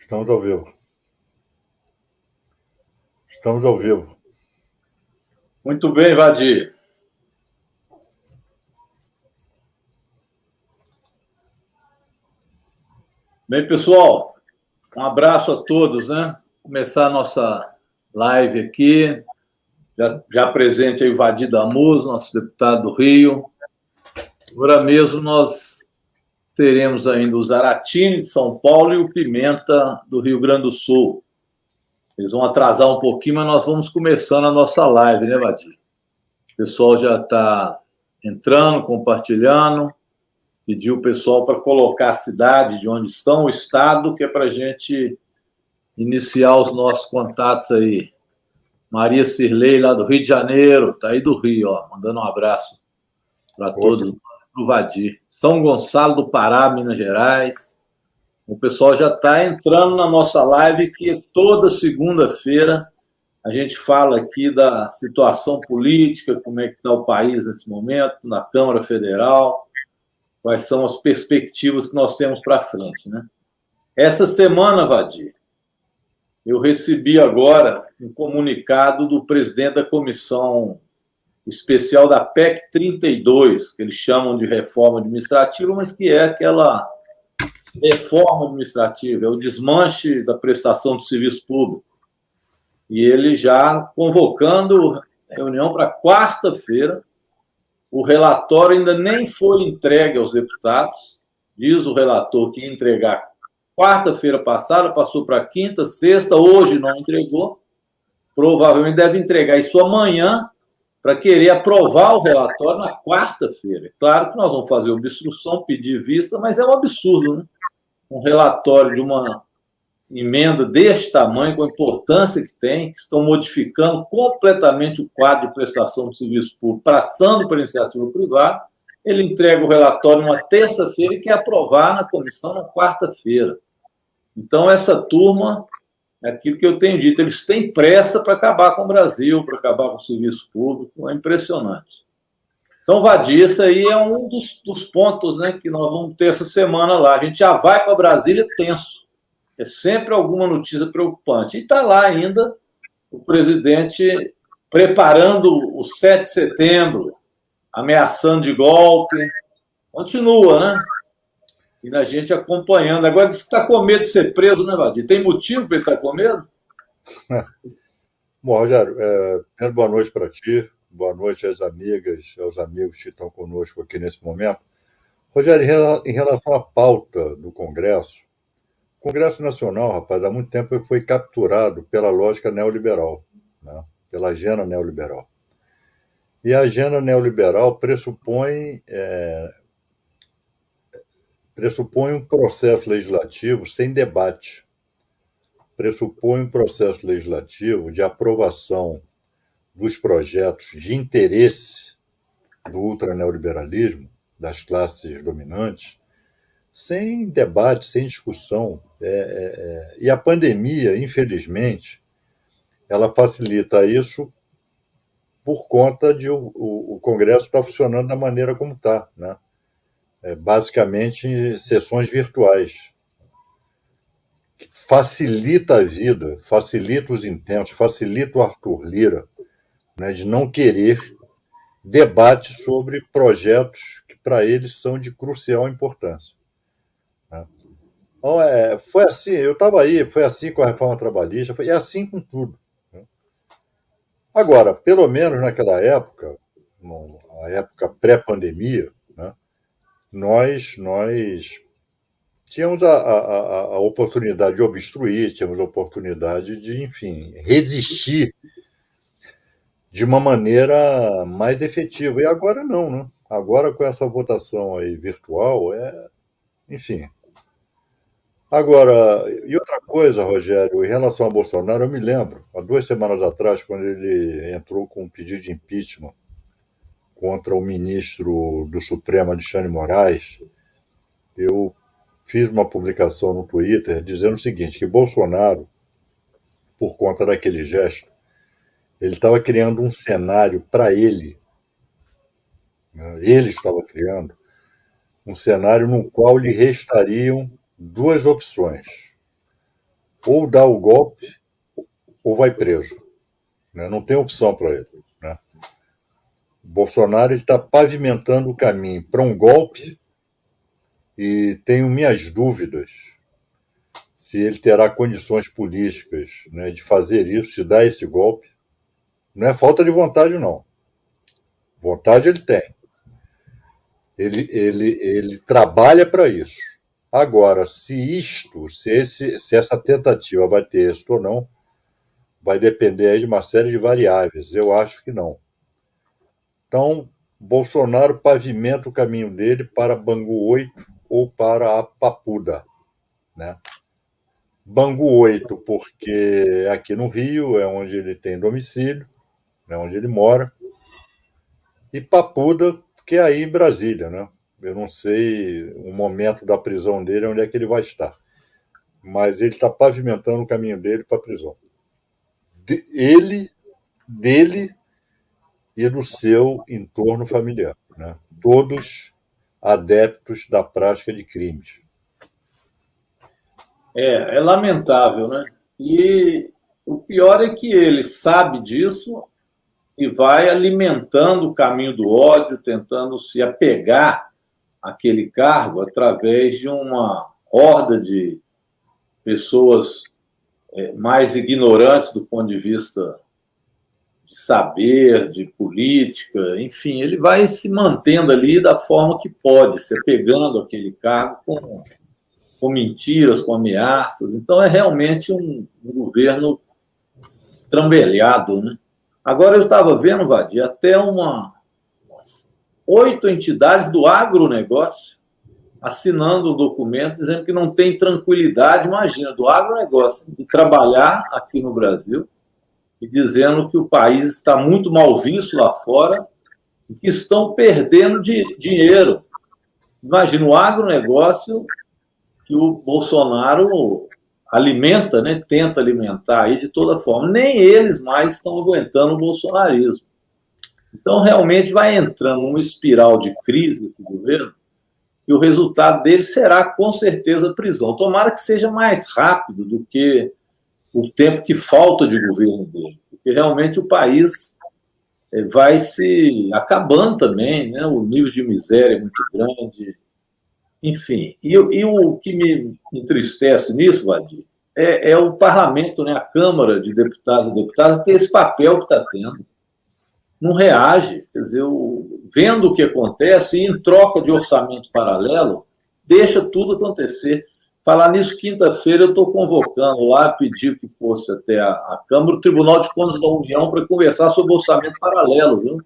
Estamos ao vivo. Estamos ao vivo. Muito bem, Vadir. Bem, pessoal, um abraço a todos, né? Começar a nossa live aqui. Já presente aí o Vadir Damus, nosso deputado do Rio. Agora mesmo nós teremos ainda o Zaratini, de São Paulo, e o Pimenta, do Rio Grande do Sul. Eles vão atrasar um pouquinho, mas nós vamos começando a nossa live, né, Vadir? O pessoal já está entrando, compartilhando. Pediu o pessoal para colocar a cidade de onde estão, o estado, que é para a gente iniciar os nossos contatos aí. Maria Cirlei, lá do Rio de Janeiro, está aí do Rio, ó, mandando um abraço para todos, para o Vadir. São Gonçalo do Pará, Minas Gerais. O pessoal já está entrando na nossa live, que toda segunda-feira a gente fala aqui da situação política, como é que está o país nesse momento, na Câmara Federal, quais são as perspectivas que nós temos para frente, né? Essa semana, Vadir, eu recebi agora um comunicado do presidente da Comissão Especial da PEC 32, que eles chamam de reforma administrativa, mas que é aquela reforma administrativa, é o desmanche da prestação do serviço público. E ele já convocando reunião para quarta-feira. O relatório ainda nem foi entregue aos deputados. Diz o relator que ia entregar quarta-feira passada, passou para quinta, sexta, hoje não entregou. Provavelmente deve entregar isso amanhã para querer aprovar o relatório na quarta-feira. Claro que nós vamos fazer obstrução, pedir vista, mas é um absurdo, né? Um relatório de uma emenda deste tamanho, com a importância que tem, que estão modificando completamente o quadro de prestação de serviço público, passando para a iniciativa privada. Ele entrega o relatório numa terça-feira e quer aprovar na comissão na quarta-feira. Então, essa turma, é aquilo que eu tenho dito, eles têm pressa para acabar com o Brasil, para acabar com o serviço público, é impressionante. Então, Vadir, isso aí é um dos pontos, né, que nós vamos ter essa semana lá. A gente já vai para Brasília tenso. É sempre alguma notícia preocupante. E está lá ainda o presidente preparando o 7 de setembro, ameaçando de golpe. Continua, né? E a gente acompanhando. Agora diz que está com medo de ser preso, né, Vadir? Tem motivo para ele estar com medo? Bom, Rogério, primeiro, boa noite para ti, boa noite às amigas, aos amigos que estão conosco aqui nesse momento. Rogério, em relação à pauta do Congresso, o Congresso Nacional, rapaz, há muito tempo foi capturado pela lógica neoliberal, né? Pela agenda neoliberal. E a agenda neoliberal pressupõe um processo legislativo sem debate, pressupõe um processo legislativo de aprovação dos projetos de interesse do ultraneoliberalismo, das classes dominantes, sem debate, sem discussão. E a pandemia, infelizmente, ela facilita isso por conta de o Congresso estar funcionando da maneira como está, né? Basicamente, sessões virtuais. Facilita a vida, facilita os intentos, facilita o Arthur Lira, né, de não querer debate sobre projetos que para eles são de crucial importância. Então, foi assim, eu estava aí, foi assim com a reforma trabalhista, é assim com tudo. Agora, pelo menos naquela época, a época pré-pandemia, né, nós tínhamos a oportunidade de obstruir, tínhamos a oportunidade de, enfim, resistir de uma maneira mais efetiva. E agora não, né? Agora com essa votação aí virtual, enfim. Agora, e outra coisa, Rogério, em relação a Bolsonaro, eu me lembro, há 2 semanas atrás, quando ele entrou com um pedido de impeachment contra o ministro do Supremo, Alexandre de Moraes, eu fiz uma publicação no Twitter dizendo o seguinte, que Bolsonaro, por conta daquele gesto, ele estava criando um cenário para ele, né? Ele estava criando um cenário no qual lhe restariam duas opções. ou dá o golpe ou vai preso. Né? Não tem opção para ele. Né? O Bolsonaro está pavimentando o caminho para um golpe e tenho minhas dúvidas se ele terá condições políticas, né, de fazer isso, de dar esse golpe. Não é falta de vontade, não. Vontade ele tem. Ele trabalha para isso. Agora, se essa tentativa vai ter êxito ou não, vai depender de uma série de variáveis. Eu acho que não. Então, Bolsonaro pavimenta o caminho dele para Bangu 8 ou para a Papuda. Né? Bangu 8, porque aqui no Rio é onde ele tem domicílio, é onde ele mora. E Papuda, que é aí em Brasília. Né? Eu não sei o momento da prisão dele, onde é que ele vai estar. Mas ele está pavimentando o caminho dele para a prisão. Dele e do seu entorno familiar. Né? Todos adeptos da prática de crimes. É lamentável, né? E o pior é que ele sabe disso e vai alimentando o caminho do ódio, tentando se apegar àquele cargo através de uma horda de pessoas mais ignorantes do ponto de vista de saber, de política, enfim, ele vai se mantendo ali da forma que pode, se apegando àquele cargo com mentiras, com ameaças. Então é realmente um governo estrambelhado, né? Agora eu estava vendo, Vadir, até umas 8 entidades do agronegócio assinando um documento dizendo que não tem tranquilidade, imagina, do agronegócio, de trabalhar aqui no Brasil e dizendo que o país está muito mal visto lá fora e que estão perdendo dinheiro. Imagina, o agronegócio que o Bolsonaro alimenta, né, tenta alimentar aí de toda forma. Nem eles mais estão aguentando o bolsonarismo. Então, realmente vai entrando numa espiral de crise esse governo e o resultado dele será, com certeza, prisão. Tomara que seja mais rápido do que o tempo que falta de governo dele, porque realmente o país vai se acabando também, né? O nível de miséria é muito grande, enfim. E o que me entristece nisso, Vadir, é o parlamento, né? A Câmara de Deputados e Deputadas ter esse papel que está tendo. Não reage, quer dizer, vendo o que acontece e em troca de orçamento paralelo, deixa tudo acontecer. Falar nisso, quinta-feira eu estou convocando lá, pedir que fosse até a Câmara, o Tribunal de Contas da União, para conversar sobre orçamento paralelo, viu?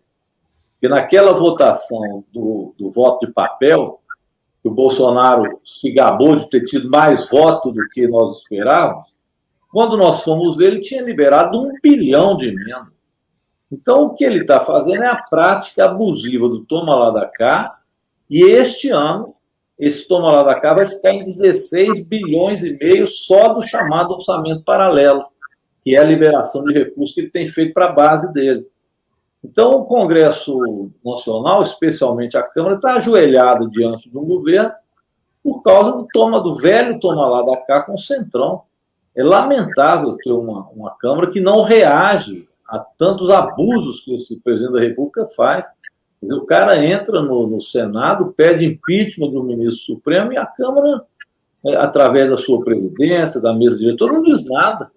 Porque naquela votação do voto de papel, que o Bolsonaro se gabou de ter tido mais voto do que nós esperávamos, quando nós fomos ver, ele tinha liberado 1 bilhão de emendas. Então, o que ele está fazendo é a prática abusiva do toma lá da cá, e este ano, esse toma lá da cá vai ficar em 16 bilhões e meio só do chamado orçamento paralelo, que é a liberação de recursos que ele tem feito para a base dele. Então, o Congresso Nacional, especialmente a Câmara, está ajoelhado diante de um governo por causa do velho toma lá da cá com o Centrão. É lamentável ter uma Câmara que não reage a tantos abusos que esse presidente da República faz. Quer dizer, o cara entra no Senado, pede impeachment do ministro Supremo e a Câmara, através da sua presidência, da mesa diretora, não diz nada.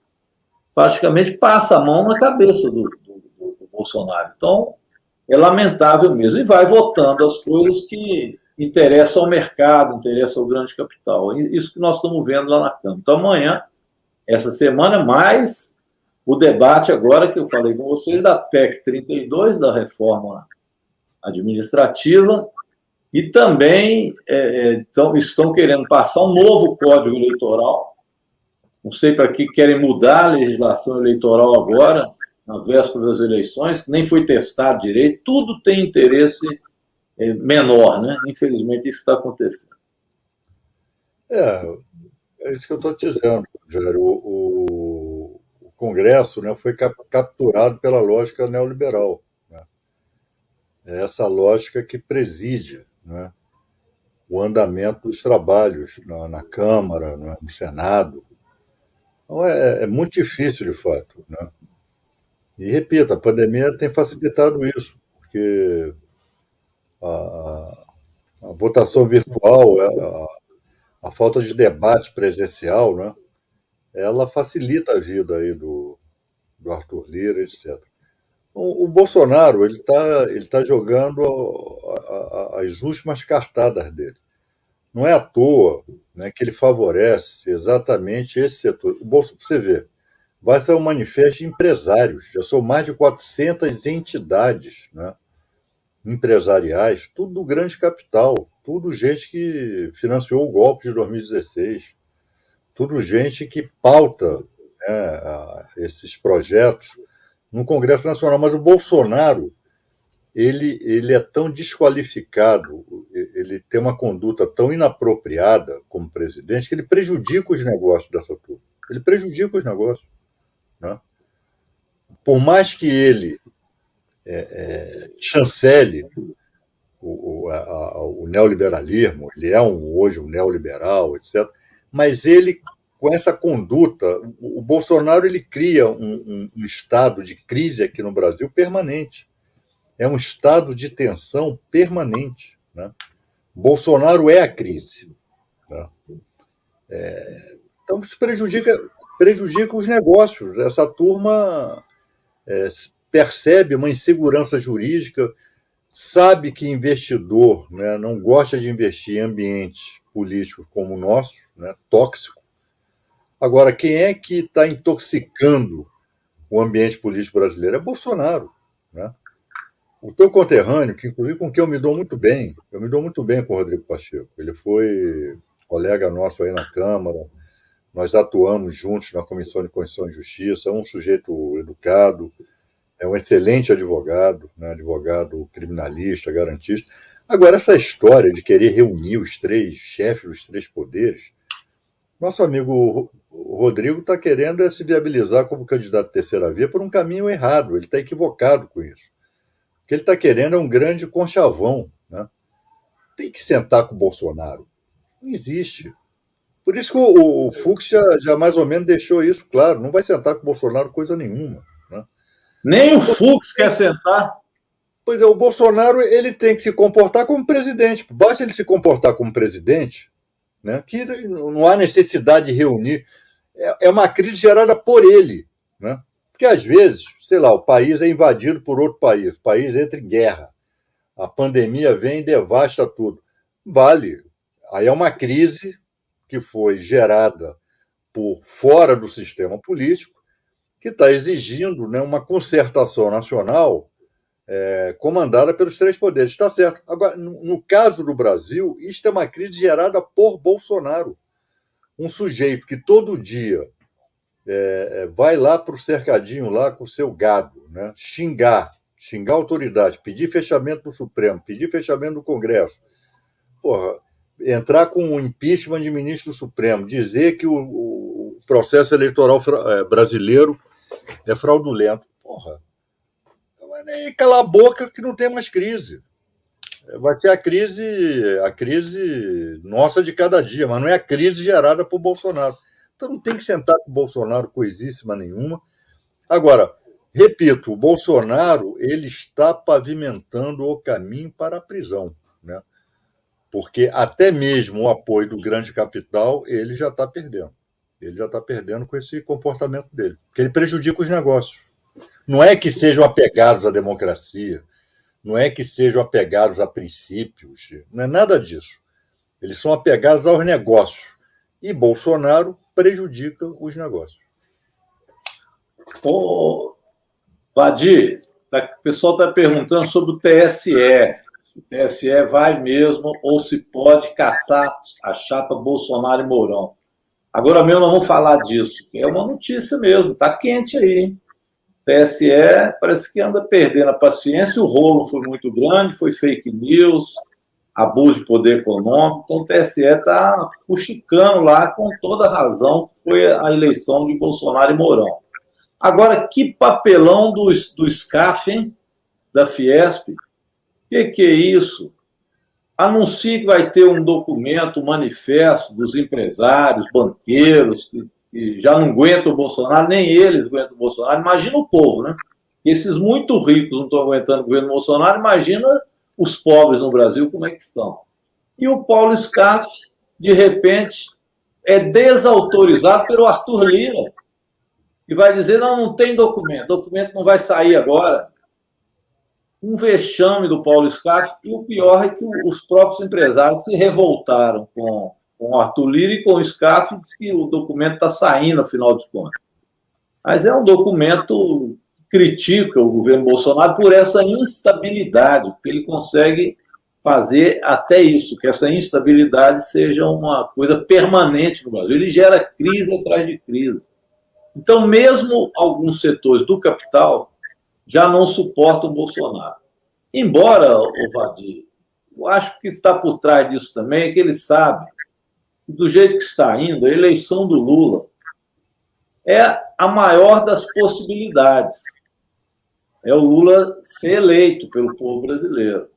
Praticamente passa a mão na cabeça do Bolsonaro. Então, é lamentável mesmo. E vai votando as coisas que interessam ao mercado, interessam ao grande capital. Isso que nós estamos vendo lá na Câmara. Então, amanhã, essa semana, mais o debate agora que eu falei com vocês da PEC 32, da reforma administrativa, e também estão querendo passar um novo Código Eleitoral. Não sei para que querem mudar a legislação eleitoral agora, na véspera das eleições, que nem foi testado direito. Tudo tem interesse menor, né? Infelizmente, isso está acontecendo. É isso que eu estou te dizendo, Rogério. O Congresso, né, foi capturado pela lógica neoliberal. Né? É essa lógica que preside, né, o andamento dos trabalhos na Câmara, no Senado. Então, é muito difícil, de fato, né? E, repito, a pandemia tem facilitado isso, porque a, a votação virtual, a falta de debate presencial, né? Ela facilita a vida aí do Arthur Lira, etc. O Bolsonaro ele tá jogando as últimas cartadas dele. Não é à toa, né, que ele favorece exatamente esse setor. Você vê, vai ser um manifesto de empresários. Já são mais de 400 entidades, né, empresariais, tudo do grande capital, tudo gente que financiou o golpe de 2016, tudo gente que pauta, né, esses projetos no Congresso Nacional. Mas o Bolsonaro, ele é tão desqualificado, ele tem uma conduta tão inapropriada como presidente, que ele prejudica os negócios dessa turma. Ele prejudica os negócios. Né? Por mais que ele chancele o neoliberalismo, ele é hoje um neoliberal, etc., mas ele, com essa conduta, o Bolsonaro ele cria um estado de crise aqui no Brasil permanente. É um estado de tensão permanente. Né? Bolsonaro é a crise. Né? Então, isso prejudica os negócios. Essa turma percebe uma insegurança jurídica, sabe que investidor, né, não gosta de investir em ambientes políticos como o nosso, né, tóxico. Agora, quem é que está intoxicando o ambiente político brasileiro? É Bolsonaro. Né? O teu conterrâneo, que inclusive com quem eu me dou muito bem com o Rodrigo Pacheco. Ele foi colega nosso aí na Câmara, nós atuamos juntos na Comissão de Constituição e Justiça, é um sujeito educado, é um excelente advogado, né? Advogado criminalista, garantista. Agora, essa história de querer reunir os três chefes dos três poderes, nosso amigo Rodrigo está querendo se viabilizar como candidato à terceira via por um caminho errado, ele está equivocado com isso. O que ele está querendo é um grande conchavão. Né? Tem que sentar com o Bolsonaro. Não existe. Por isso que o Fux já mais ou menos deixou isso claro. Não vai sentar com o Bolsonaro coisa nenhuma. Né? Nem o Fux quer sentar. Pois é, o Bolsonaro ele tem que se comportar como presidente. Basta ele se comportar como presidente, né, que não há necessidade de reunir. É uma crise gerada por ele. Né? Porque, às vezes, sei lá, o país é invadido por outro país, o país entra em guerra, a pandemia vem e devasta tudo. Vale. Aí é uma crise que foi gerada por fora do sistema político, que está exigindo, né, uma concertação nacional comandada pelos três poderes. Está certo. Agora, no caso do Brasil, isto é uma crise gerada por Bolsonaro. Um sujeito que todo dia vai lá para o cercadinho lá com o seu gado, né, xingar a autoridade, pedir fechamento do Supremo, pedir fechamento do Congresso, porra, entrar com um impeachment de ministro do Supremo, dizer que o processo eleitoral brasileiro é fraudulento. Porra, e calar a boca que não tem mais crise. Vai ser a crise nossa de cada dia, mas não é a crise gerada por Bolsonaro. Então não tem que sentar com o Bolsonaro coisíssima nenhuma. Agora, repito, o Bolsonaro ele está pavimentando o caminho para a prisão, né? Porque até mesmo o apoio do grande capital ele já está perdendo. Ele já está perdendo com esse comportamento dele, porque ele prejudica os negócios. Não é que sejam apegados à democracia, não é que sejam apegados a princípios, não é nada disso. Eles são apegados aos negócios. E Bolsonaro prejudica os negócios. Ô, Vadir, o pessoal está perguntando sobre o TSE. Se o TSE vai mesmo ou se pode caçar a chapa Bolsonaro e Mourão. Agora mesmo nós vamos falar disso. É uma notícia mesmo, está quente aí, hein? O TSE parece que anda perdendo a paciência, o rolo foi muito grande, foi fake news, abuso de poder econômico, então o TSE está fuxicando lá com toda a razão que foi a eleição de Bolsonaro e Mourão. Agora, que papelão do SCAF, hein? Da Fiesp. Que é isso? Anuncia que vai ter um documento, um manifesto dos empresários, banqueiros, que que já não aguentam o Bolsonaro, nem eles aguentam o Bolsonaro. Imagina o povo, né? Esses muito ricos não estão aguentando o governo Bolsonaro, imagina os pobres no Brasil como é que estão. E o Paulo Scaff, de repente, é desautorizado pelo Arthur Lira, que vai dizer, não tem documento não vai sair agora. Um vexame do Paulo Scaff, e o pior é que os próprios empresários se revoltaram com o Arthur Lira e com o Scaff, diz que o documento está saindo, afinal de contas. Mas é um documento que critica o governo Bolsonaro por essa instabilidade, porque ele consegue fazer até isso, que essa instabilidade seja uma coisa permanente no Brasil. Ele gera crise atrás de crise. Então, mesmo alguns setores do capital já não suportam o Bolsonaro. Embora, o Vadir, eu acho que está por trás disso também, é que ele sabe que, do jeito que está indo, a eleição do Lula é a maior das possibilidades. É o Lula ser eleito pelo povo brasileiro.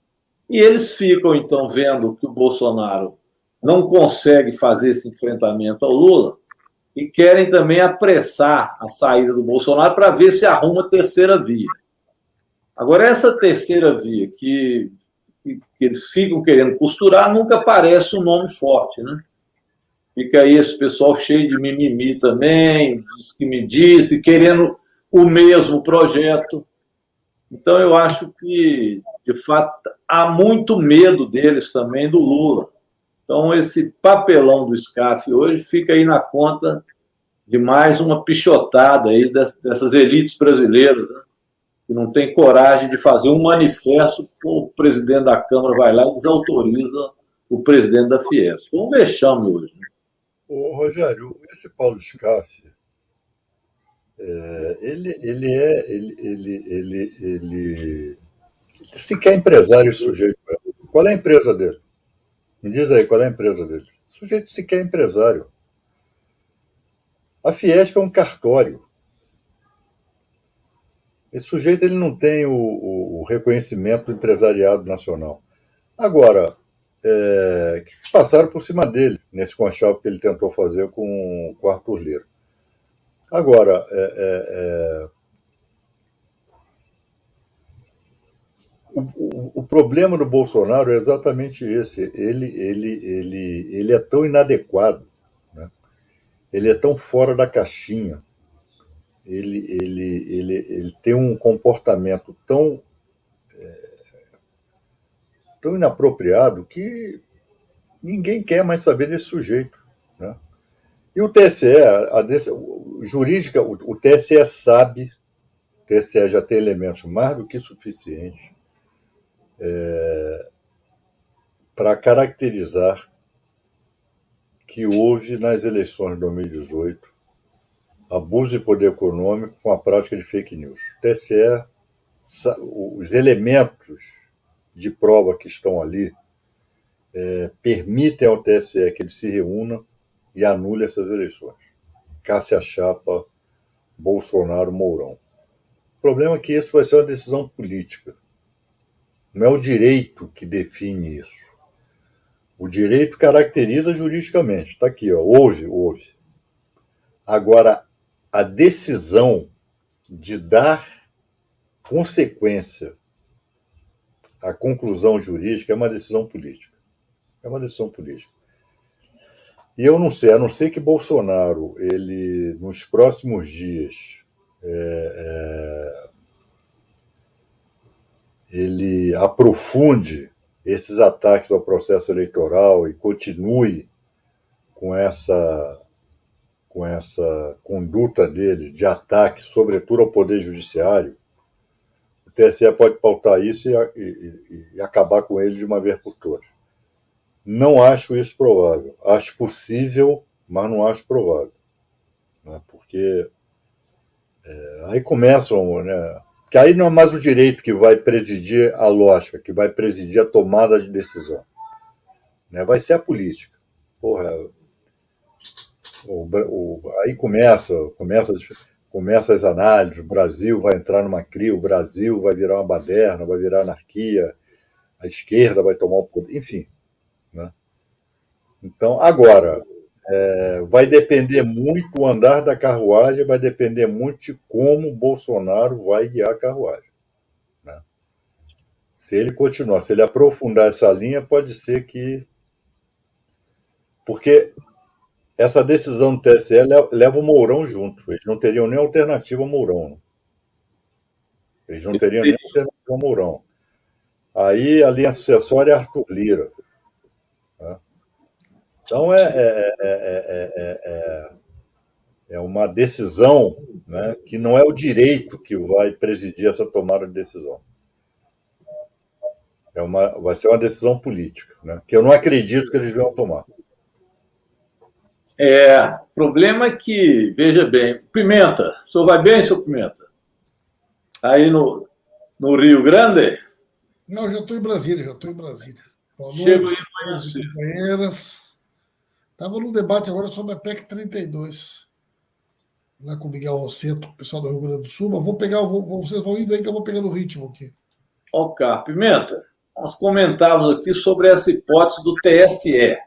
E eles ficam, então, vendo que o Bolsonaro não consegue fazer esse enfrentamento ao Lula e querem também apressar a saída do Bolsonaro para ver se arruma a terceira via. Agora, essa terceira via que eles ficam querendo costurar nunca parece um nome forte, né? Fica aí esse pessoal cheio de mimimi também, diz que me disse, querendo o mesmo projeto. Então, eu acho que, de fato, há muito medo deles também do Lula. Então, esse papelão do Scaff hoje fica aí na conta de mais uma pichotada aí dessas elites brasileiras, né? Que não tem coragem de fazer um manifesto, o presidente da Câmara vai lá e desautoriza o presidente da Fiesp. Foi um vexame hoje. Né? Ô, Rogério, esse Paulo Scaff, ele sequer é empresário, esse sujeito. Qual é a empresa dele? Me diz aí, qual é a empresa dele? O sujeito sequer é empresário. A Fiesp é um cartório. Esse sujeito ele não tem o reconhecimento do empresariado nacional. Agora, passaram por cima dele nesse conchavo que ele tentou fazer com o Arthur Lira. Agora, o problema do Bolsonaro é exatamente esse. Ele é tão inadequado, né? Ele é tão fora da caixinha. Ele tem um comportamento tão inapropriado que ninguém quer mais saber desse sujeito, né? E o TSE, jurídica, o TSE sabe, o TSE já tem elementos mais do que suficientes para caracterizar que houve nas eleições de 2018 abuso de poder econômico com a prática de fake news. O TSE, os elementos de prova que estão ali permitem ao TSE que ele se reúna e anule essas eleições. Casse a chapa Bolsonaro-Mourão. O problema é que isso vai ser uma decisão política. Não é o direito que define isso. O direito caracteriza juridicamente. Está aqui, ó, houve. Agora, a decisão de dar consequência à conclusão jurídica é uma decisão política. É uma decisão política. E eu não sei, a não ser que Bolsonaro, ele, nos próximos dias, ele aprofunde esses ataques ao processo eleitoral e continue com essa conduta dele de ataque, sobretudo ao Poder Judiciário, o TSE pode pautar isso e acabar com ele de uma vez por todas. Não acho isso provável. Acho possível, mas não acho provável. Né? Porque aí começam, né? Que aí não é mais o direito que vai presidir a lógica, que vai presidir a tomada de decisão. Né? Vai ser a política. Porra, aí começa as análises, o Brasil vai entrar numa crise, o Brasil vai virar uma baderna, vai virar anarquia, a esquerda vai tomar o poder, enfim. Né? Então, agora, vai depender muito, o andar da carruagem vai depender muito de como o Bolsonaro vai guiar a carruagem. Né? Se ele continuar, se ele aprofundar essa linha, pode ser que. Porque essa decisão do TSE leva o Mourão junto. Eles não teriam nem alternativa ao Mourão. Né? Eles não teriam nem alternativa ao Mourão. Aí a linha sucessória é Arthur Lira. Né? Então é uma decisão, né, que não é o direito que vai presidir essa tomada de decisão. Vai ser uma decisão política, né, que eu não acredito que eles vão tomar. O problema é que, veja bem, Pimenta, o senhor vai bem, seu Pimenta? Aí no Rio Grande? Não, já estou em Brasília, Boa noite, chego aí amanhã cedo. Companheiras. Estava no debate agora sobre a PEC 32. Lá com o Miguel Rosseto, o pessoal do Rio Grande do Sul, mas vocês vão indo aí que eu vou pegando o ritmo aqui. Ok, Pimenta, nós comentávamos aqui sobre essa hipótese do TSE.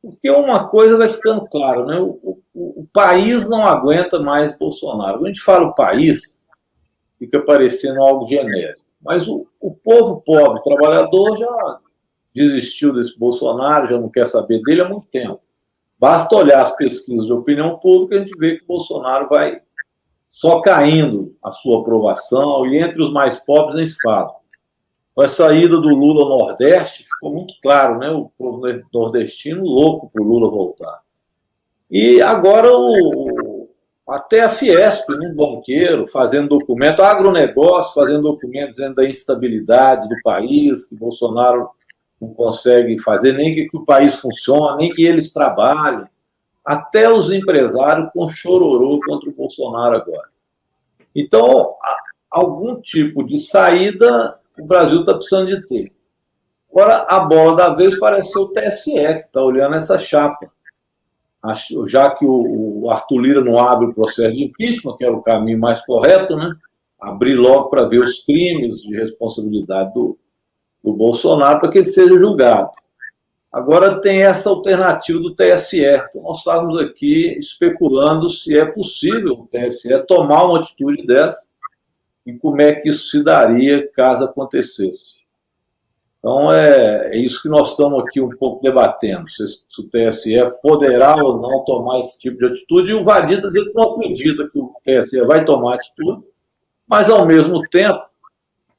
Porque uma coisa vai ficando claro, né? O país não aguenta mais Bolsonaro. Quando a gente fala o país, fica parecendo algo genérico. Mas o povo pobre, trabalhador, já desistiu desse Bolsonaro, já não quer saber dele há muito tempo. Basta olhar as pesquisas de opinião pública, a gente vê que o Bolsonaro vai só caindo a sua aprovação, e entre os mais pobres nem se fala. Com a saída do Lula ao Nordeste, ficou muito claro, né? O povo nordestino louco para o Lula voltar. E agora até a Fiesp, um banqueiro, fazendo documento, agronegócio, fazendo documento dizendo da instabilidade do país, que Bolsonaro não consegue fazer nem que o país funcione, nem que eles trabalhem. Até os empresários com chororô contra o Bolsonaro agora. Então, algum tipo de saída o Brasil está precisando de ter. Agora, a bola da vez parece ser o TSE, que está olhando essa chapa. Já que o Arthur Lira não abre o processo de impeachment, que era o caminho mais correto, né? Abrir logo para ver os crimes de responsabilidade do Bolsonaro para que ele seja julgado. Agora tem essa alternativa do TSE. Então, nós estávamos aqui especulando se é possível o TSE tomar uma atitude dessa e como é que isso se daria caso acontecesse. Então, é isso que nós estamos aqui um pouco debatendo, se o TSE poderá ou não tomar esse tipo de atitude, e o Vadir está dizendo que não acredita que o TSE vai tomar atitude, mas, ao mesmo tempo,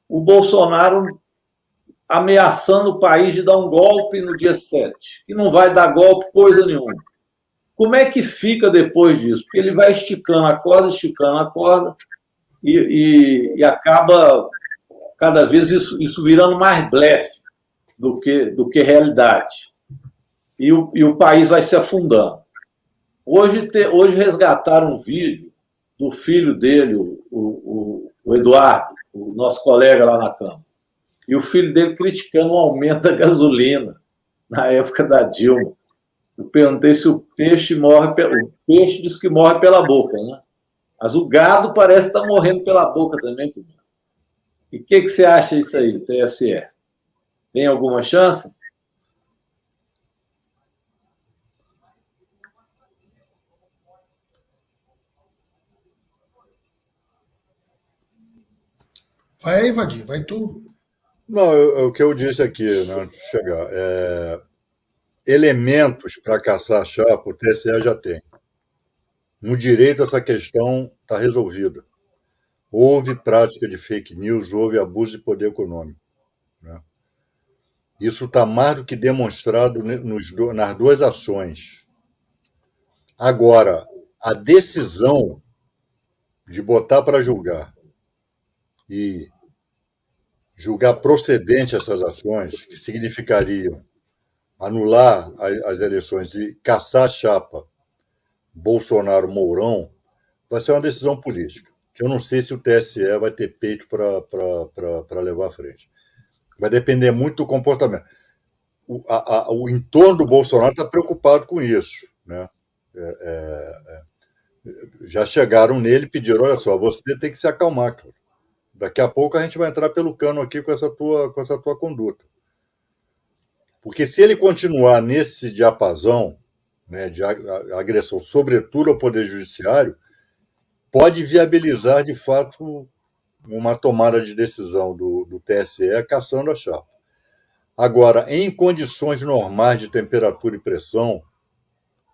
o Bolsonaro ameaçando o país de dar um golpe no dia 7, que não vai dar golpe coisa nenhuma. Como é que fica depois disso? Porque ele vai esticando a corda, e acaba cada vez isso virando mais blefe do que realidade. E o país vai se afundando. Hoje resgataram um vídeo do filho dele, o Eduardo, o nosso colega lá na Câmara. E o filho dele criticando o aumento da gasolina na época da Dilma. Eu perguntei se o peixe diz que morre pela boca, né? Mas o gado parece estar morrendo pela boca também. E o que você acha disso aí, TSE? Tem alguma chance? Vai aí, Vadir, vai tu. Não, o que eu disse aqui, né, antes de chegar, elementos para caçar a chapa, o TSE já tem. No direito, essa questão está resolvida. Houve prática de fake news, houve abuso de poder econômico. Né? Isso está mais do que demonstrado nas duas ações. Agora, a decisão de botar para julgar e julgar procedente essas ações, que significariam anular as eleições e caçar a chapa Bolsonaro-Mourão, vai ser uma decisão política, que eu não sei se o TSE vai ter peito para levar à frente. Vai depender muito do comportamento. O entorno do Bolsonaro está preocupado com isso. Né? Já chegaram nele e pediram, olha só, você tem que se acalmar, cara. Daqui a pouco a gente vai entrar pelo cano aqui com essa tua conduta. Porque se ele continuar nesse diapasão, né, de agressão, sobretudo ao Poder Judiciário, pode viabilizar, de fato, uma tomada de decisão do TSE cassando a chapa. Agora, em condições normais de temperatura e pressão,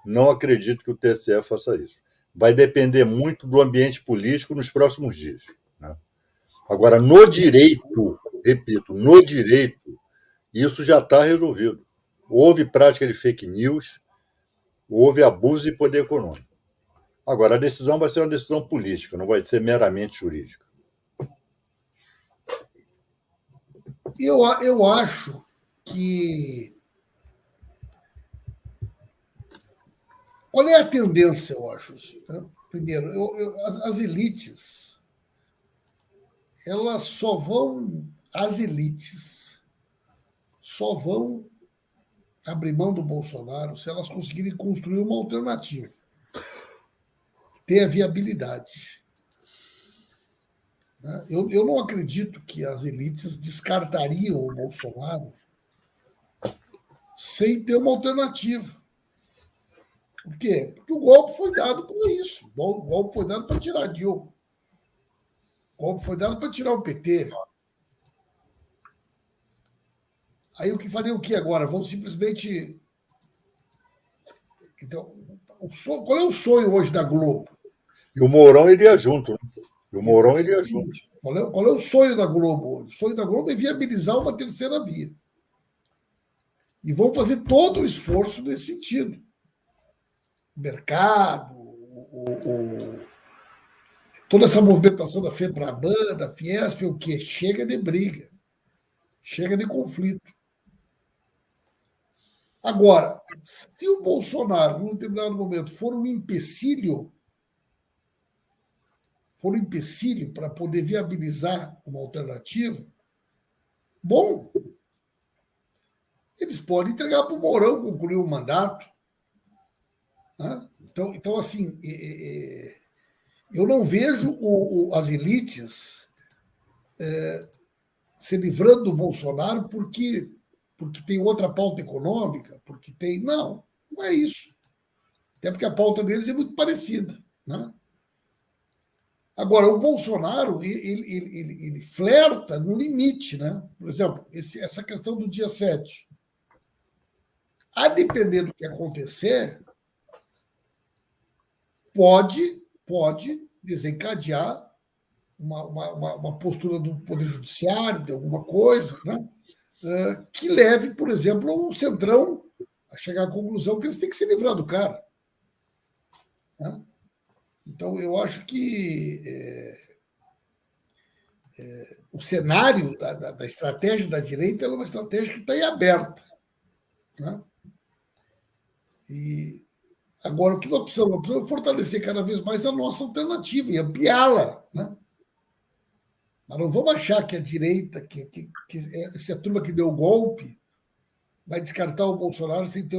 não acredito que o TSE faça isso. Vai depender muito do ambiente político nos próximos dias, né? Agora, no direito, repito, no direito, isso já está resolvido. Houve prática de fake news, houve abuso de poder econômico. Agora, a decisão vai ser uma decisão política, não vai ser meramente jurídica. Eu acho que... Qual é a tendência, eu acho? Né? Primeiro, as elites, elas só vão... As elites só vão abrir mão do Bolsonaro se elas conseguirem construir uma alternativa. Ter a viabilidade. Eu não acredito que as elites descartariam o Bolsonaro sem ter uma alternativa. Por quê? Porque o golpe foi dado para isso. O golpe foi dado para tirar a Dilma. O golpe foi dado para tirar o PT. Aí o que faria o que agora? Vão simplesmente... Então, qual é o sonho hoje da Globo? E o Mourão iria junto, né? E o Mourão iria junto. Qual é o sonho da Globo hoje? O sonho da Globo é viabilizar uma terceira via. E vão fazer todo o esforço nesse sentido. O mercado, toda essa movimentação da FEBRABAN, da Fiesp, o quê? Chega de briga. Chega de conflito. Agora, se o Bolsonaro, num determinado momento, for um empecilho para poder viabilizar uma alternativa, bom, eles podem entregar para o Mourão concluir o mandato. Né? Então, assim, eu não vejo as elites se livrando do Bolsonaro porque tem outra pauta econômica, porque tem... Não é isso. Até porque a pauta deles é muito parecida. Né? Agora, o Bolsonaro, ele flerta no limite. Né? Por exemplo, essa questão do dia 7. A depender do que acontecer, pode desencadear uma postura do Poder Judiciário, de alguma coisa, né? Que leve, por exemplo, o Centrão a chegar à conclusão que eles têm que se livrar do cara. Né? Então, eu acho que o cenário da estratégia da direita é uma estratégia que está em aberto. Né? E agora, o que nós precisamos? Nós precisamos fortalecer cada vez mais a nossa alternativa e ampliá-la. Né? Mas não vamos achar que a direita, que essa turma que deu o golpe, vai descartar o Bolsonaro sem ter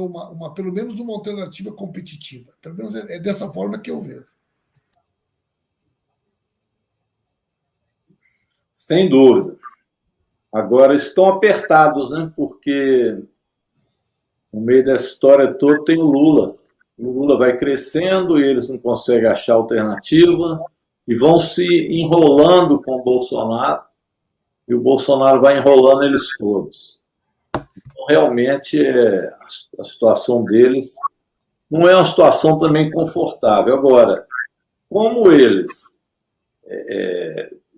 pelo menos uma alternativa competitiva. Pelo menos é dessa forma que eu vejo. Sem dúvida. Agora estão apertados, né? Porque no meio dessa história toda tem o Lula. O Lula vai crescendo e eles não conseguem achar alternativa e vão se enrolando com o Bolsonaro e o Bolsonaro vai enrolando eles todos. Então, realmente, a situação deles não é uma situação também confortável. Agora, como eles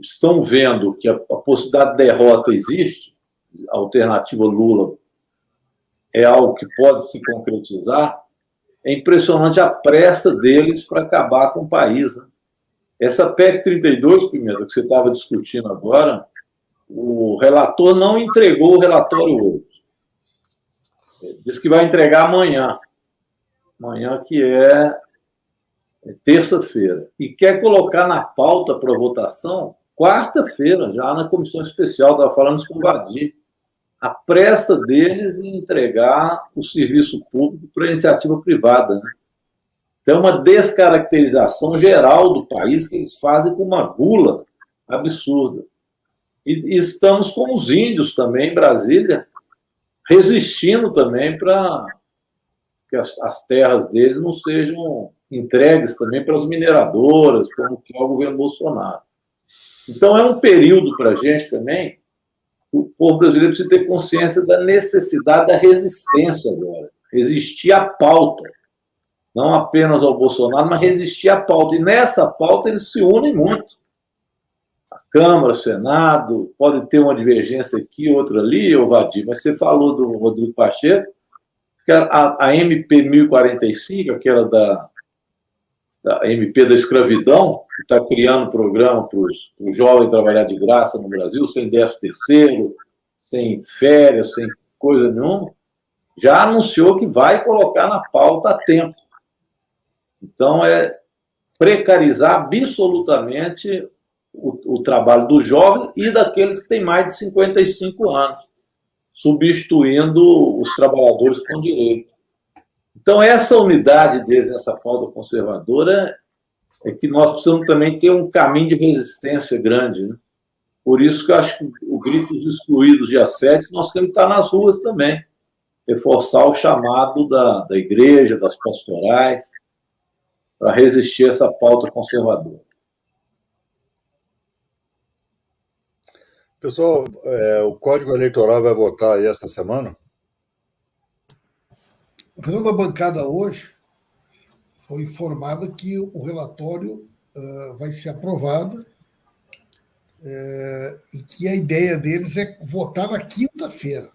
estão vendo que a possibilidade de derrota existe, a alternativa Lula é algo que pode se concretizar, é impressionante a pressa deles para acabar com o país. Né? Essa PEC 32, Pimenta, que você estava discutindo agora, o relator não entregou o relatório hoje. Diz que vai entregar amanhã. Amanhã, que é terça-feira. E quer colocar na pauta para votação quarta-feira, já na comissão especial. Estava falando isso com o Vadir. A pressa deles em entregar o serviço público para a iniciativa privada. Né? Tem uma descaracterização geral do país que eles fazem com uma gula absurda. E estamos com os índios também em Brasília, resistindo também para que as terras deles não sejam entregues também para as mineradoras, como que é o governo Bolsonaro. Então, é um período para a gente também, o povo brasileiro precisa ter consciência da necessidade da resistência agora, resistir à pauta, não apenas ao Bolsonaro, mas resistir à pauta. E nessa pauta eles se unem muito. A Câmara, o Senado, pode ter uma divergência aqui, outra ali, Vadir, mas você falou do Rodrigo Pacheco, que a MP 1045, aquela da MP da escravidão, que está criando programa para o jovem trabalhar de graça no Brasil, sem 13º, sem férias, sem coisa nenhuma, já anunciou que vai colocar na pauta a tempo. Então, é precarizar absolutamente o trabalho dos jovens e daqueles que têm mais de 55 anos, substituindo os trabalhadores com direito. Então, essa unidade deles nessa pauta conservadora é que nós precisamos também ter um caminho de resistência grande. Né? Por isso que eu acho que o grito dos excluídos, dia 7, nós temos que estar nas ruas também, reforçar o chamado da igreja, das pastorais, para resistir a essa pauta conservadora. Pessoal, o Código Eleitoral vai votar aí essa semana? A reunião da bancada hoje foi informada que o relatório vai ser aprovado e que a ideia deles é votar na quinta-feira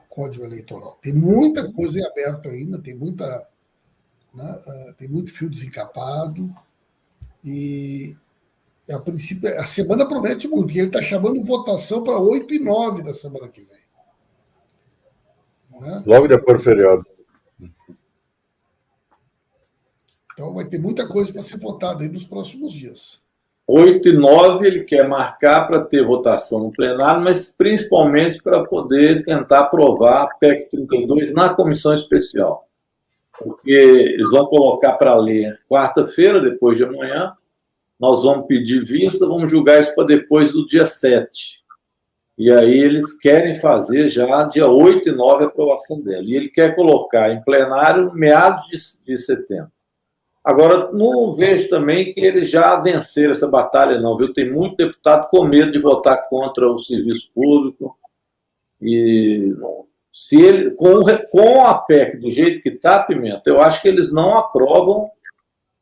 o Código Eleitoral. Tem muita coisa em aberto ainda, tem muito fio desencapado e, a princípio, a semana promete muito, e ele está chamando votação para 8 e 9 da semana que vem. Logo depois do feriado. Então vai ter muita coisa para ser votada aí nos próximos dias. 8 e 9 ele quer marcar para ter votação no plenário, mas principalmente para poder tentar aprovar a PEC 32 na comissão especial. Porque eles vão colocar para ler quarta-feira, depois de amanhã, nós vamos pedir vista, vamos julgar isso para depois do dia 7. E aí eles querem fazer já dia 8 e 9 a aprovação dela. E ele quer colocar em plenário meados de setembro. Agora, não vejo também que eles já venceram essa batalha, não, viu? Tem muito deputado com medo de votar contra o serviço público. E se ele, com a PEC do jeito que está, Pimenta, eu acho que eles não aprovam,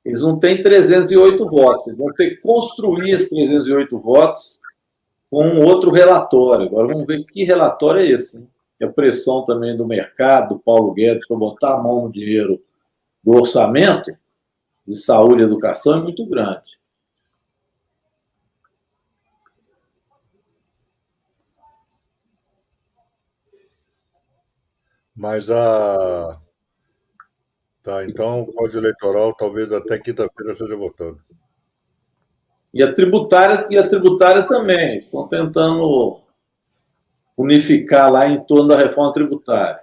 eles não têm 308 votos, eles vão ter que construir esses 308 votos com outro relatório. Agora vamos ver que relatório é esse. Hein? A pressão também do mercado, do Paulo Guedes, para botar a mão no dinheiro do orçamento de saúde e educação é muito grande. Mas Tá, então o Código Eleitoral talvez até quinta-feira seja votado. E a tributária também. Estão tentando unificar lá em torno da reforma tributária.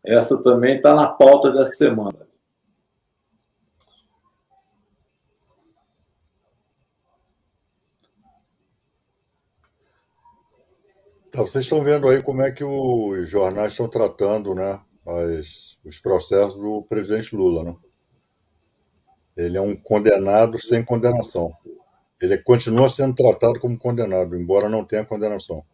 Essa também está na pauta dessa semana. Tá, vocês estão vendo aí como é que os jornais estão tratando, né, os processos do presidente Lula, né? Ele é um condenado sem condenação. Ele continua sendo tratado como condenado, embora não tenha condenação.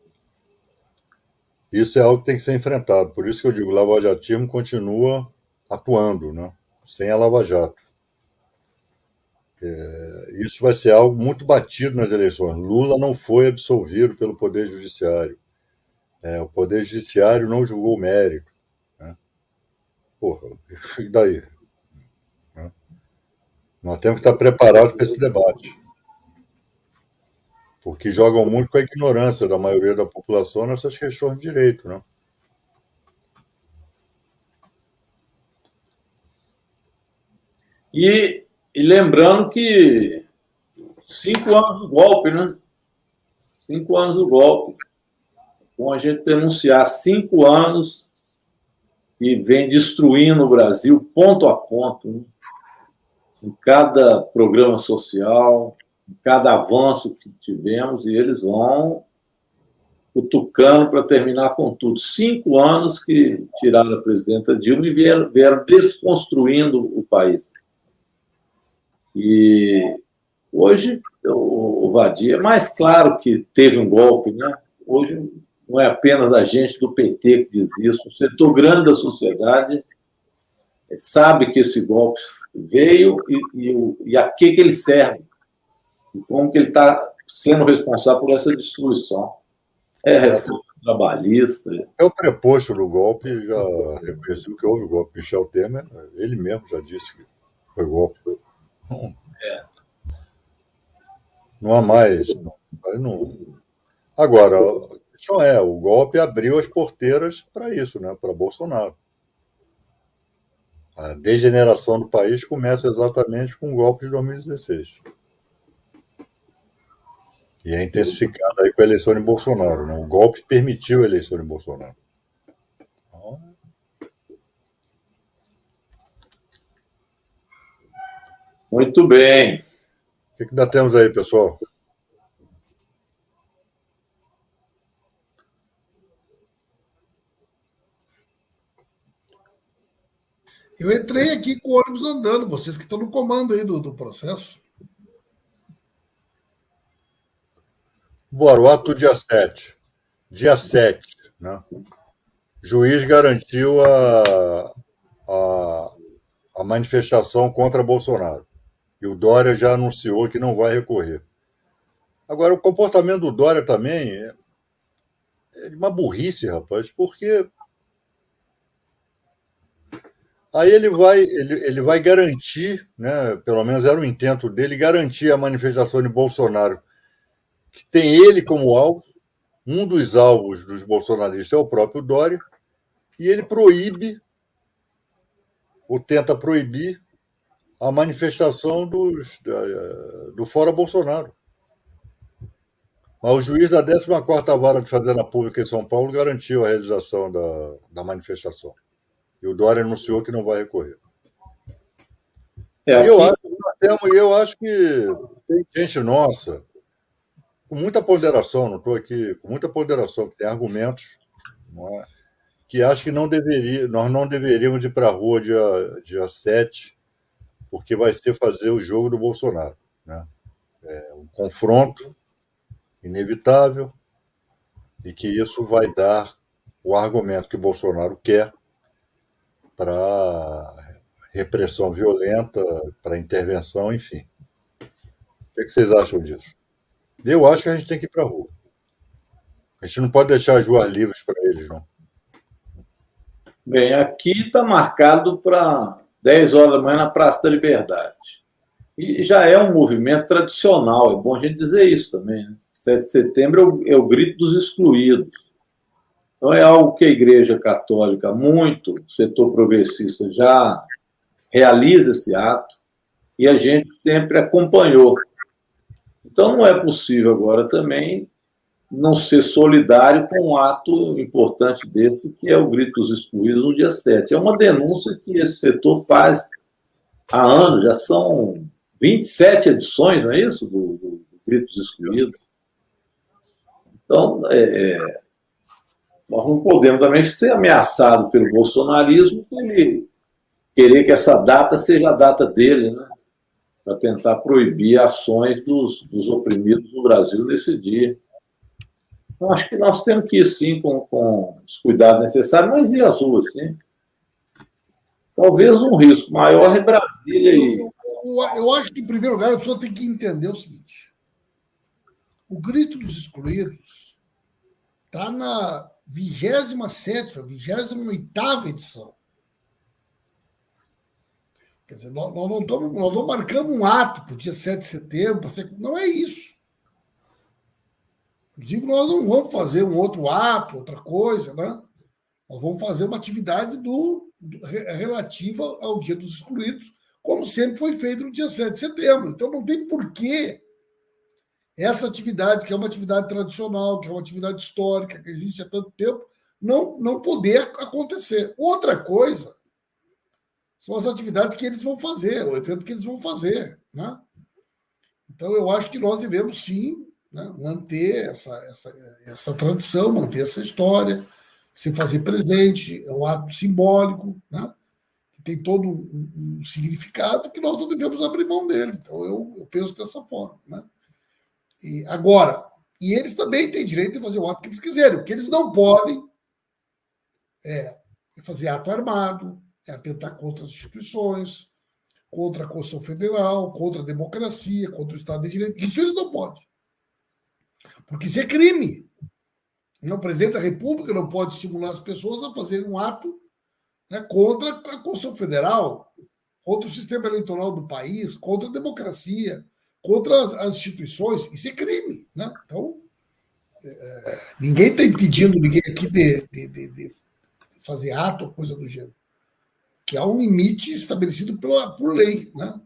Isso é algo que tem que ser enfrentado. Por isso que eu digo, o lavajatismo continua atuando, né, sem a Lava Jato. Isso vai ser algo muito batido nas eleições. Lula não foi absolvido pelo Poder Judiciário. O Poder Judiciário não julgou o mérito. Né? Porra, e daí? Né? Nós temos que estar preparados para esse debate. Porque jogam muito com a ignorância da maioria da população nessas questões de direito. Né? E lembrando que 5 anos do golpe, né? 5 anos do golpe. Bom a gente denunciar 5 anos que vem destruindo o Brasil ponto a ponto, né? Em cada programa social, em cada avanço que tivemos, e eles vão cutucando para terminar com tudo. 5 anos que tiraram a presidenta Dilma e vieram desconstruindo o país. E hoje o Vadia, é mais claro que teve um golpe, né? Hoje não é apenas a gente do PT que diz isso, o setor grande da sociedade sabe que esse golpe veio e a que ele serve, e como que ele está sendo responsável por essa destruição. É reforma trabalhista. É o preposto do golpe, já reconheceu que houve o golpe. Michel Temer, ele mesmo já disse que foi golpe. Não há mais. Não. Agora, a questão é, o golpe abriu as porteiras para isso, né, para Bolsonaro. A degeneração do país começa exatamente com o golpe de 2016. E é intensificado aí com a eleição de Bolsonaro, né? O golpe permitiu a eleição de Bolsonaro. Muito bem. O que ainda temos aí, pessoal? Eu entrei aqui com o ônibus andando, vocês que estão no comando aí do processo. Bora, o ato do dia 7. Dia 7, né? Juiz garantiu a manifestação contra Bolsonaro. E o Dória já anunciou que não vai recorrer. Agora, o comportamento do Dória também é de uma burrice, rapaz, porque aí ele vai garantir, né, pelo menos era o intento dele, garantir a manifestação de Bolsonaro, que tem ele como alvo, um dos alvos dos bolsonaristas é o próprio Dória, e ele proíbe, ou tenta proibir, a manifestação do Fora Bolsonaro. Mas o juiz da 14ª Vara de Fazenda Pública em São Paulo garantiu a realização da manifestação. E o Dória anunciou que não vai recorrer. Eu acho que tem gente nossa, com muita ponderação, não estou aqui, com muita ponderação, que tem argumentos, não é? Que acho que nós não deveríamos ir para a rua dia 7, porque vai ser fazer o jogo do Bolsonaro. Né? É um confronto inevitável e que isso vai dar o argumento que o Bolsonaro quer para repressão violenta, para intervenção, enfim. O que vocês acham disso? Eu acho que a gente tem que ir para a rua. A gente não pode deixar as ruas livres para eles, não. Bem, aqui está marcado para 10 horas da manhã na Praça da Liberdade. E já é um movimento tradicional, é bom a gente dizer isso também. Né? 7 de setembro é o grito dos excluídos. Então é algo que a Igreja Católica, muito, o setor progressista, já realiza esse ato e a gente sempre acompanhou. Então não é possível agora também não ser solidário com um ato importante desse, que é o grito dos excluídos no dia 7. É uma denúncia que esse setor faz há anos, já são 27 edições, não é isso? Do grito dos excluídos. Então, nós não podemos também ser ameaçados pelo bolsonarismo, ele querer que essa data seja a data dele, né? Para tentar proibir ações dos oprimidos no Brasil nesse dia. Então, acho que nós temos que ir, sim, com os cuidados necessários, mas ir às ruas, sim. Talvez um risco maior é Brasília. Eu acho que, em primeiro lugar, a pessoa tem que entender o seguinte. O grito dos excluídos está na 27ª, 28ª edição. Quer dizer, nós não marcamos um ato para o dia 7 de setembro. Não é isso. Inclusive, nós não vamos fazer um outro ato, outra coisa, né? Nós vamos fazer uma atividade relativa ao Dia dos Excluídos, como sempre foi feito no dia 7 de setembro. Então, não tem porquê essa atividade, que é uma atividade tradicional, que é uma atividade histórica, que existe há tanto tempo, não poder acontecer. Outra coisa são as atividades que eles vão fazer, o evento que eles vão fazer. Né? Então, eu acho que nós devemos, sim, né? Manter essa tradição, manter essa história, se fazer presente, é um ato simbólico, né? Que tem todo um significado que nós não devemos abrir mão dele. Então, eu penso dessa forma. Né? E eles também têm direito de fazer o ato que eles quiserem. O que eles não podem é fazer ato armado, é atentar contra as instituições, contra a Constituição Federal, contra a democracia, contra o Estado de Direito. Isso eles não podem. Porque isso é crime. O presidente da República não pode estimular as pessoas a fazerem um ato, né, contra a Constituição Federal, contra o sistema eleitoral do país, contra a democracia, contra as instituições. Isso é crime. Né? Então, ninguém está impedindo ninguém aqui de fazer ato ou coisa do gênero. Que há um limite estabelecido por lei. Né?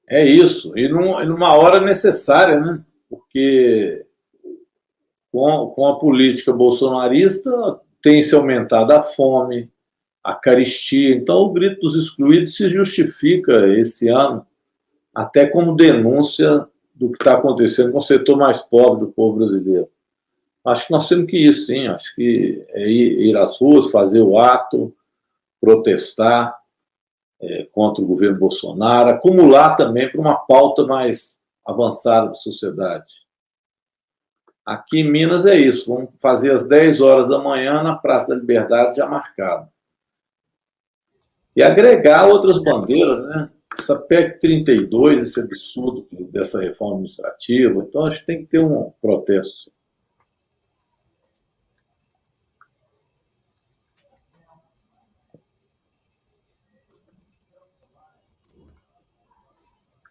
É isso. E numa hora necessária, né? Porque com a política bolsonarista tem se aumentado a fome, a carestia. Então, o grito dos excluídos se justifica esse ano até como denúncia do que está acontecendo com o setor mais pobre do povo brasileiro. Acho que nós temos que ir, sim. Acho que é ir às ruas, fazer o ato, protestar contra o governo Bolsonaro, acumular também para uma pauta mais avançada da sociedade. Aqui em Minas é isso. Vamos fazer às 10 horas da manhã na Praça da Liberdade, já marcado. E agregar outras bandeiras, né? Essa PEC 32, esse absurdo dessa reforma administrativa. Então, acho que tem que ter um protesto.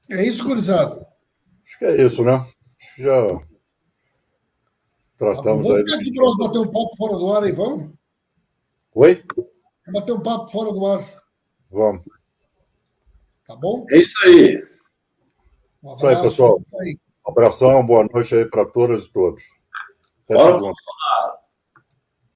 É isso, gurizada. Acho que é isso, né? Acho que já tratamos aí. Vamos aqui para nós bater um papo fora do ar aí, vamos? Oi? Vamos bater um papo fora do ar. Vamos. Tá bom? É isso aí. Um Isso aí, pessoal. Um abração, boa noite aí para todas e todos. Até segunda.